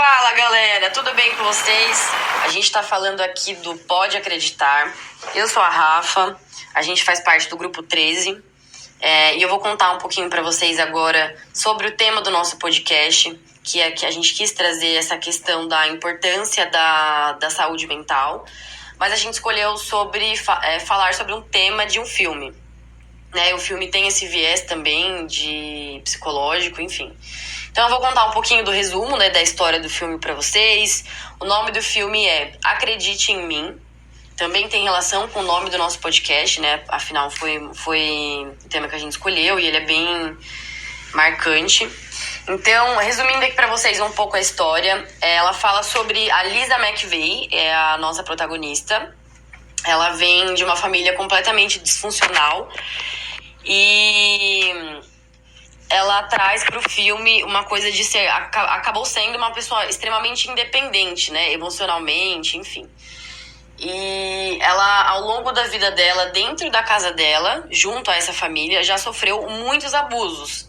Fala, galera, tudo bem com vocês? A gente tá falando aqui do Pode Acreditar. Eu sou a Rafa, a gente faz parte do grupo 13 e eu vou contar um pouquinho pra vocês agora sobre o tema do nosso podcast, que é que a gente quis trazer essa questão da importância da saúde mental, mas a gente escolheu falar sobre um tema de um filme. O filme tem esse viés também de psicológico, enfim. Então eu vou contar um pouquinho do resumo, da história do filme pra vocês. O nome do filme é Acredite em Mim. Também tem relação com o nome do nosso podcast, Afinal, foi o tema que a gente escolheu e ele é bem marcante. Então, resumindo aqui pra vocês um pouco a história, ela fala sobre a Lisa McVey, é a nossa protagonista. Ela vem de uma família completamente disfuncional e ela traz pro filme uma coisa de ser... Acabou sendo uma pessoa extremamente independente, emocionalmente, enfim. E ela, ao longo da vida dela, dentro da casa dela, junto a essa família, já sofreu muitos abusos,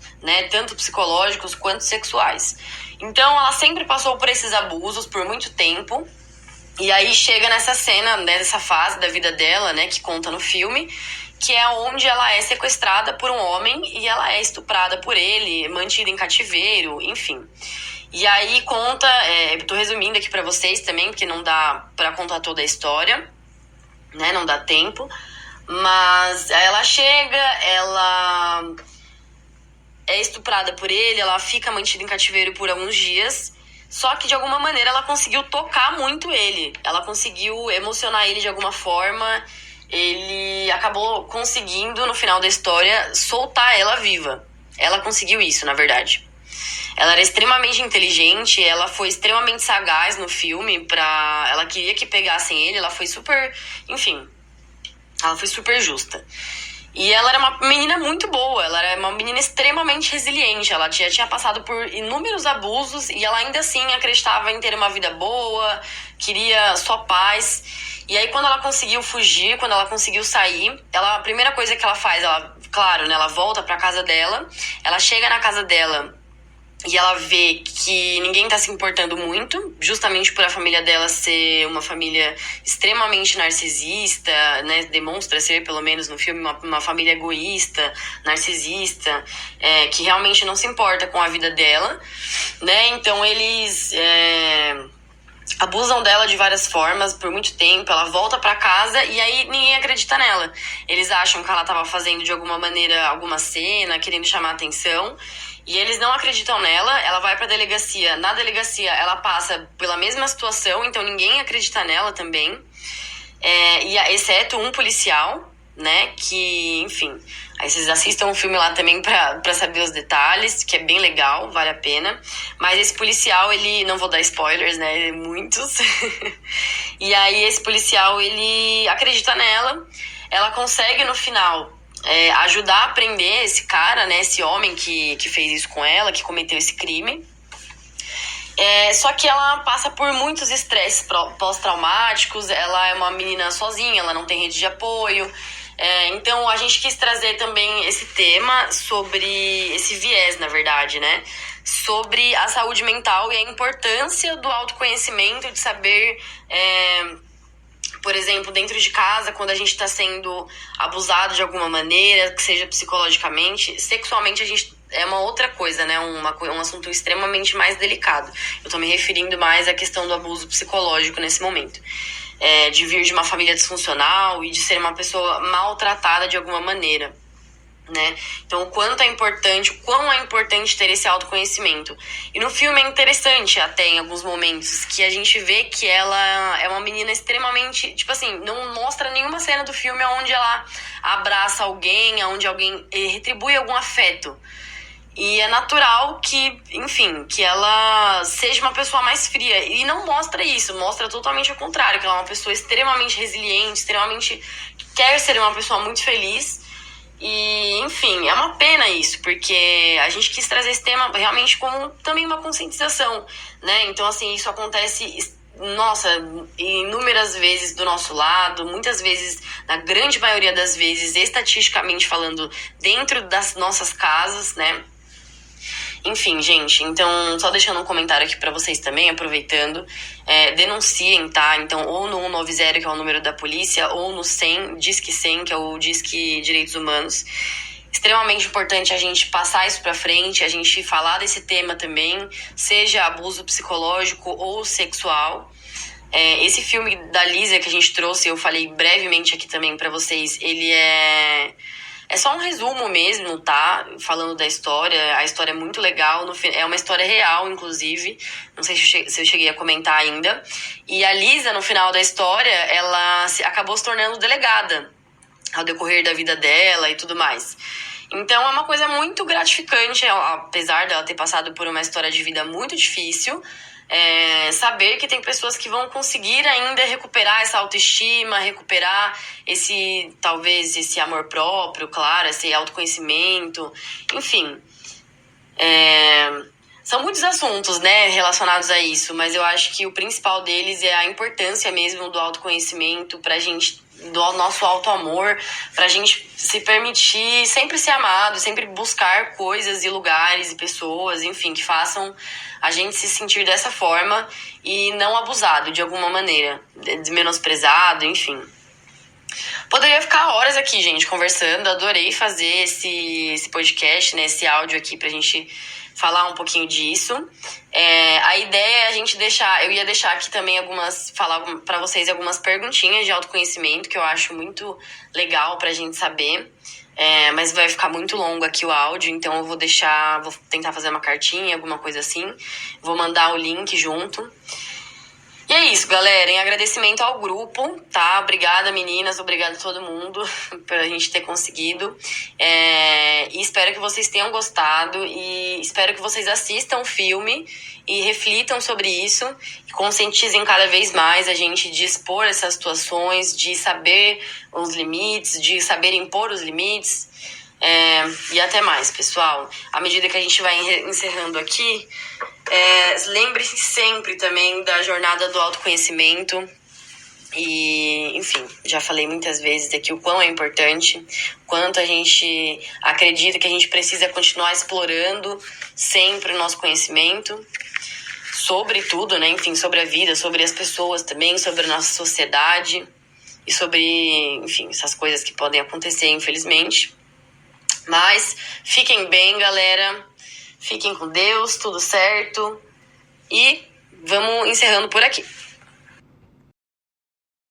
tanto psicológicos quanto sexuais. Então, ela sempre passou por esses abusos por muito tempo. E aí chega nessa cena, nessa fase da vida dela, que conta no filme, que é onde ela é sequestrada por um homem e ela é estuprada por ele, mantida em cativeiro, enfim. E aí conta, tô resumindo aqui pra vocês também, porque não dá pra contar toda a história, não dá tempo. Mas ela chega, ela é estuprada por ele, ela fica mantida em cativeiro por alguns dias. Só que, de alguma maneira, ela conseguiu tocar muito ele. Ela conseguiu emocionar ele de alguma forma. Ele acabou conseguindo, no final da história, soltar ela viva. Ela conseguiu isso, na verdade. Ela era extremamente inteligente, ela foi extremamente sagaz no filme. Ela queria que pegassem ele, ela foi super... Enfim, ela foi super justa. E ela era uma menina muito boa, ela era uma menina extremamente resiliente, ela tinha passado por inúmeros abusos e ela ainda assim acreditava em ter uma vida boa, queria só paz. E aí quando ela conseguiu fugir, quando ela conseguiu sair, a primeira coisa que ela faz, ela volta pra casa dela, ela chega na casa dela e ela vê que ninguém tá se importando muito, justamente por a família dela ser uma família extremamente narcisista, demonstra ser, pelo menos no filme, uma família egoísta, narcisista, que realmente não se importa com a vida dela, Então eles abusam dela de várias formas por muito tempo. Ela volta pra casa e aí ninguém acredita nela. Eles acham que ela tava fazendo de alguma maneira alguma cena, querendo chamar atenção. E eles não acreditam nela, ela vai pra delegacia. Na delegacia, ela passa pela mesma situação, então ninguém acredita nela também. Exceto um policial, que, enfim... Aí vocês assistam o filme lá também pra saber os detalhes, que é bem legal, vale a pena. Mas esse policial, ele... Não vou dar spoilers, Muitos. E aí esse policial, ele acredita nela. Ela consegue, no final... ajudar a prender esse cara, esse homem que fez isso com ela, que cometeu esse crime. Só que ela passa por muitos estresses pós-traumáticos, ela é uma menina sozinha, ela não tem rede de apoio. Então a gente quis trazer também esse tema sobre esse viés, na verdade, sobre a saúde mental e a importância do autoconhecimento, de saber... Por exemplo, dentro de casa, quando a gente tá sendo abusado de alguma maneira, que seja psicologicamente, sexualmente a gente é uma outra coisa, um assunto extremamente mais delicado. Eu tô me referindo mais à questão do abuso psicológico nesse momento. De vir de uma família disfuncional e de ser uma pessoa maltratada de alguma maneira. Então, o quão é importante ter esse autoconhecimento. E no filme é interessante até em alguns momentos que a gente vê que ela é uma menina extremamente, não mostra nenhuma cena do filme onde ela abraça alguém, onde alguém retribui algum afeto. E é natural que, enfim, que ela seja uma pessoa mais fria. E não mostra isso, mostra totalmente o contrário, que ela é uma pessoa extremamente resiliente, extremamente quer ser uma pessoa muito feliz. E, enfim, é uma pena isso, porque a gente quis trazer esse tema realmente como também uma conscientização, Então, assim, isso acontece, inúmeras vezes do nosso lado, muitas vezes, na grande maioria das vezes, estatisticamente falando, dentro das nossas casas, Enfim, gente, então, só deixando um comentário aqui pra vocês também, aproveitando, denunciem, tá? Então, ou no 190, que é o número da polícia, ou no 100, Disque 100, que é o Disque Direitos Humanos. Extremamente importante a gente passar isso pra frente, a gente falar desse tema também, seja abuso psicológico ou sexual. Esse filme da Lisa que a gente trouxe, eu falei brevemente aqui também pra vocês, ele é só um resumo mesmo, tá? Falando da história. A história é muito legal. É uma história real, inclusive. Não sei se eu cheguei a comentar ainda. E a Lisa, no final da história, ela acabou se tornando delegada ao decorrer da vida dela e tudo mais. Então, é uma coisa muito gratificante, apesar dela ter passado por uma história de vida muito difícil. Saber que tem pessoas que vão conseguir ainda recuperar essa autoestima, recuperar talvez esse amor próprio, claro, esse autoconhecimento, enfim. São muitos assuntos, né, relacionados a isso, mas eu acho que o principal deles é a importância mesmo do autoconhecimento pra gente, do nosso auto-amor, pra gente se permitir sempre ser amado, sempre buscar coisas e lugares e pessoas, enfim, que façam a gente se sentir dessa forma e não abusado de alguma maneira, menosprezado, enfim. Poderia ficar horas aqui, gente, conversando. Adorei fazer esse podcast, né, esse áudio aqui pra gente falar um pouquinho disso. A ideia é a gente eu ia deixar aqui também falar pra vocês algumas perguntinhas de autoconhecimento que eu acho muito legal pra gente saber. Mas vai ficar muito longo aqui o áudio, então eu vou tentar fazer uma cartinha, alguma coisa assim. Vou mandar o link junto. E é isso, galera. Em agradecimento ao grupo, tá? Obrigada, meninas. Obrigada a todo mundo por a gente ter conseguido. E espero que vocês tenham gostado. E espero que vocês assistam o filme e reflitam sobre isso. E conscientizem cada vez mais a gente de expor essas situações, de saber os limites, de saber impor os limites. E até mais, pessoal. À medida que a gente vai encerrando aqui, lembre-se sempre também da jornada do autoconhecimento. E, enfim, já falei muitas vezes aqui o quão é importante, quanto a gente acredita que a gente precisa continuar explorando sempre o nosso conhecimento sobre tudo, né? Enfim, sobre a vida, sobre as pessoas também, sobre a nossa sociedade e sobre, enfim, essas coisas que podem acontecer, infelizmente. Mas fiquem bem, galera. Fiquem com Deus, tudo certo. E vamos encerrando por aqui.